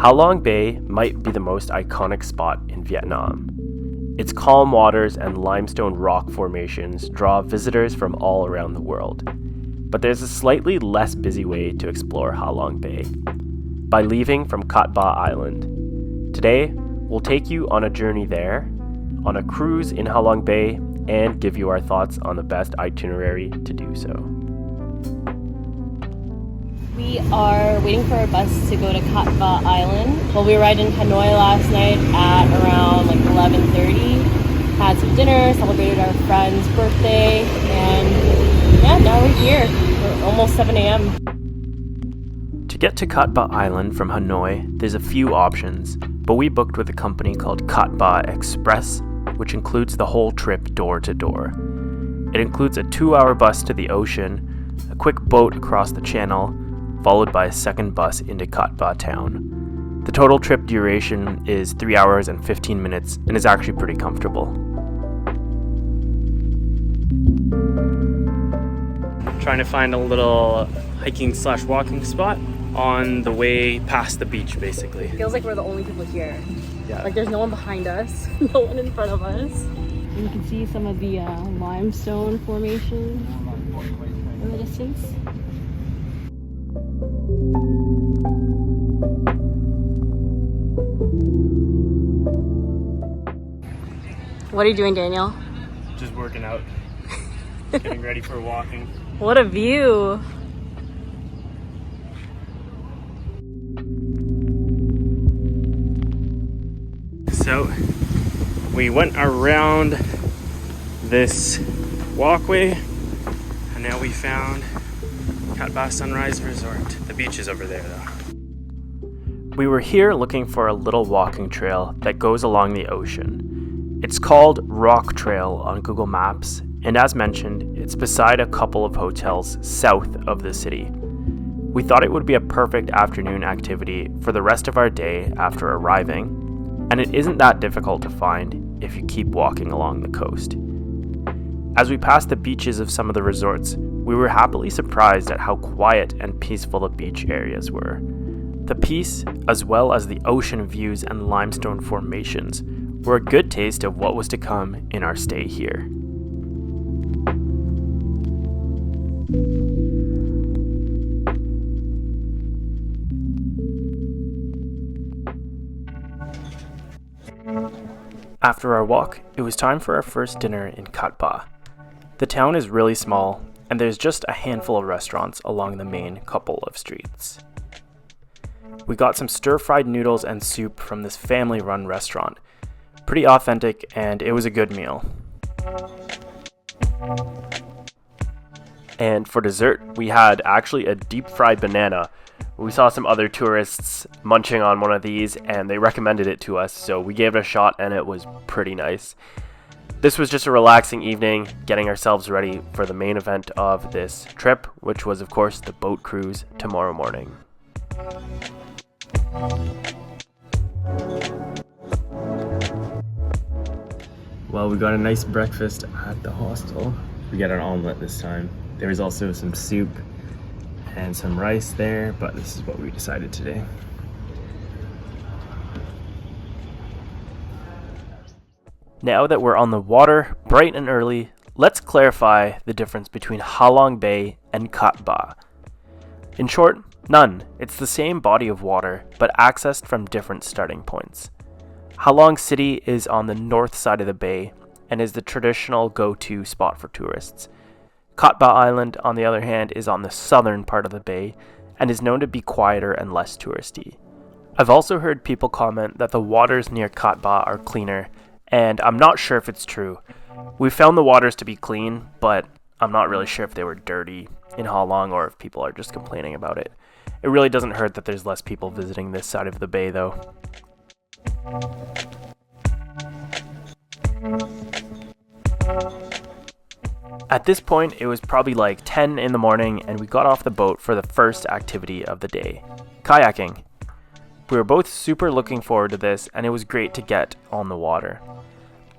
Ha Bay might be the most iconic spot in Vietnam. Its calm waters and limestone rock formations draw visitors from all around the world. But there's a slightly less busy way to explore Ha Bay, by leaving from Cat Ba Island. Today, we'll take you on a journey there, on a cruise in Ha Bay, and give you our thoughts on the best itinerary to do so. We are waiting for our bus to go to Cat Ba Island. Well, we arrived in Hanoi last night at around 11:30. Had some dinner, celebrated our friend's birthday, and yeah, now we're here. We're almost 7 a.m. To get to Cat Ba Island from Hanoi, there's a few options, but we booked with a company called Cat Ba Express, which includes the whole trip door to door. It includes a 2-hour bus to the ocean, a quick boat across the channel, followed by a second bus into Cat Ba town. The total trip duration is 3 hours and 15 minutes and is actually pretty comfortable. Trying to find a little hiking / walking spot on the way past the beach, basically. Feels like we're the only people here. Yeah. There's no one behind us, no one in front of us. You can see some of the limestone formation in the distance. What are you doing, Daniel? Just working out. Getting ready for walking. What a view! So we went around this walkway and now we found Cat Ba Sunrise Resort. The beach is over there though. We were here looking for a little walking trail that goes along the ocean. It's called Rock Trail on Google Maps, and as mentioned, it's beside a couple of hotels south of the city. We thought it would be a perfect afternoon activity for the rest of our day after arriving, and it isn't that difficult to find if you keep walking along the coast. As we passed the beaches of some of the resorts, we were happily surprised at how quiet and peaceful the beach areas were. The peace, as well as the ocean views and limestone formations, were a good taste of what was to come in our stay here. After our walk, it was time for our first dinner in Cat Ba. The town is really small, and there's just a handful of restaurants along the main couple of streets. We got some stir-fried noodles and soup from this family-run restaurant. Pretty authentic, and it was a good meal. And for dessert, we had actually a deep-fried banana. We saw some other tourists munching on one of these, and they recommended it to us, so we gave it a shot, and it was pretty nice. This was just a relaxing evening, getting ourselves ready for the main event of this trip, which was, of course, the boat cruise tomorrow morning. Well, we got a nice breakfast at the hostel. We got an omelet this time. There was also some soup and some rice there, but this is what we decided today. Now that we're on the water, bright and early, let's clarify the difference between Ha Bay and Cat Ba. In short, none. It's the same body of water, but accessed from different starting points. Ha Long City is on the north side of the bay and is the traditional go-to spot for tourists. Cat Ba Island, on the other hand, is on the southern part of the bay and is known to be quieter and less touristy. I've also heard people comment that the waters near Cat Ba are cleaner, and I'm not sure if it's true. We found the waters to be clean, but I'm not really sure if they were dirty in Ha Long or if people are just complaining about it. It really doesn't hurt that there's less people visiting this side of the bay, though. At this point, it was probably like 10 in the morning, and we got off the boat for the first activity of the day, kayaking. We were both super looking forward to this, and it was great to get on the water.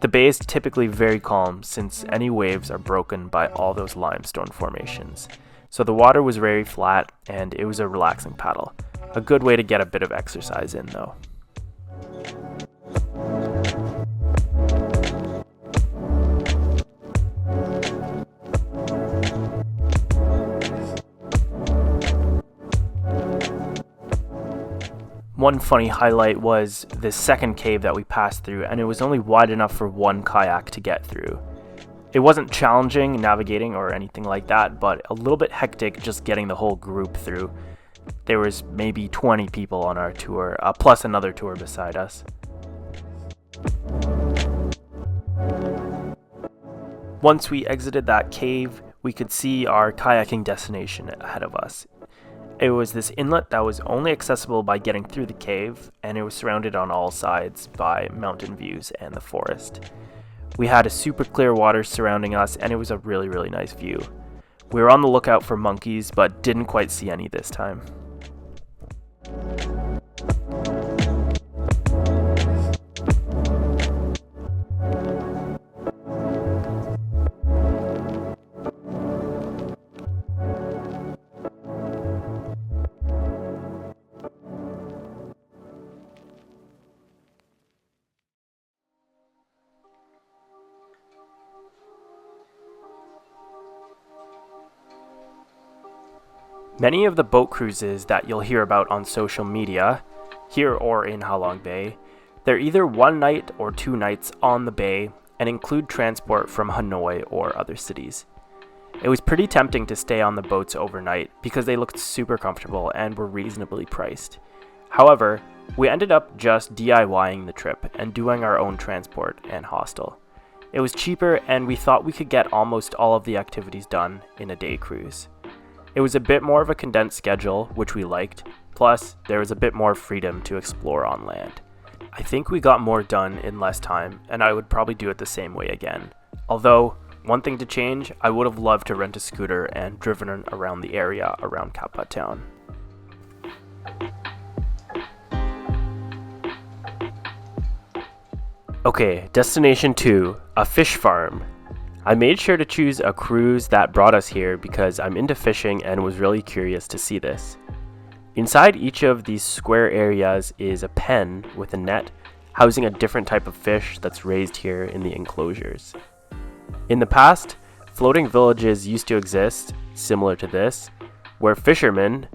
The bay is typically very calm since any waves are broken by all those limestone formations. so the water was very flat and it was a relaxing paddle. A good way to get a bit of exercise in though. One funny highlight was this second cave that we passed through, and it was only wide enough for one kayak to get through. It wasn't challenging navigating or anything like that, but a little bit hectic just getting the whole group through. There was maybe 20 people on our tour, plus another tour beside us. Once we exited that cave, we could see our kayaking destination ahead of us. It was this inlet that was only accessible by getting through the cave, and it was surrounded on all sides by mountain views and the forest. We had a super clear water surrounding us, and it was a really, really nice view. We were on the lookout for monkeys, but didn't quite see any this time. Many of the boat cruises that you'll hear about on social media, here or in Ha Long Bay, they're either 1 night or 2 nights on the bay and include transport from Hanoi or other cities. It was pretty tempting to stay on the boats overnight because they looked super comfortable and were reasonably priced. However, we ended up just DIYing the trip and doing our own transport and hostel. It was cheaper, and we thought we could get almost all of the activities done in a day cruise. It was a bit more of a condensed schedule, which we liked, plus there was a bit more freedom to explore on land. I think we got more done in less time, and I would probably do it the same way again. Although, one thing to change, I would have loved to rent a scooter and driven around the area around Kat Ba town. Okay, destination 2, a fish farm. I made sure to choose a cruise that brought us here because I'm into fishing and was really curious to see this. Inside each of these square areas is a pen with a net housing a different type of fish that's raised here in the enclosures. In the past, floating villages used to exist, similar to this, where fishermen,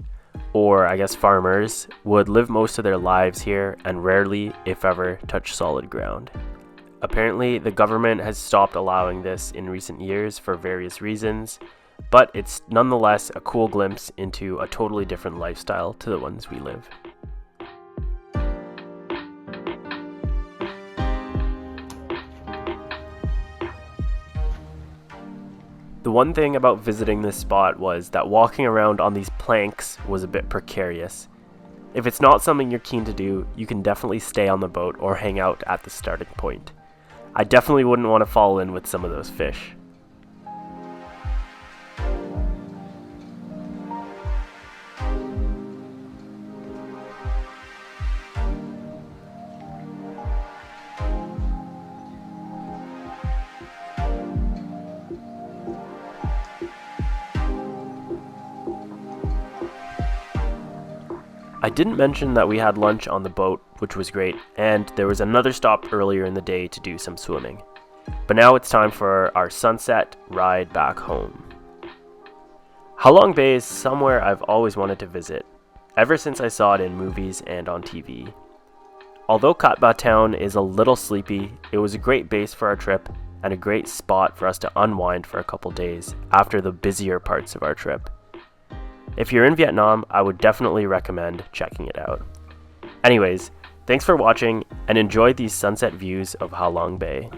or I guess farmers, would live most of their lives here and rarely, if ever, touch solid ground. Apparently, the government has stopped allowing this in recent years for various reasons, but it's nonetheless a cool glimpse into a totally different lifestyle to the ones we live. The one thing about visiting this spot was that walking around on these planks was a bit precarious. If it's not something you're keen to do, you can definitely stay on the boat or hang out at the starting point. I definitely wouldn't want to fall in with some of those fish. I didn't mention that we had lunch on the boat, which was great, and there was another stop earlier in the day to do some swimming. But now it's time for our sunset ride back home. Ha Long Bay is somewhere I've always wanted to visit, ever since I saw it in movies and on TV. Although Kat Ba town is a little sleepy, it was a great base for our trip and a great spot for us to unwind for a couple days after the busier parts of our trip. If you're in Vietnam, I would definitely recommend checking it out. Anyways, thanks for watching and enjoy these sunset views of Ha Long Bay.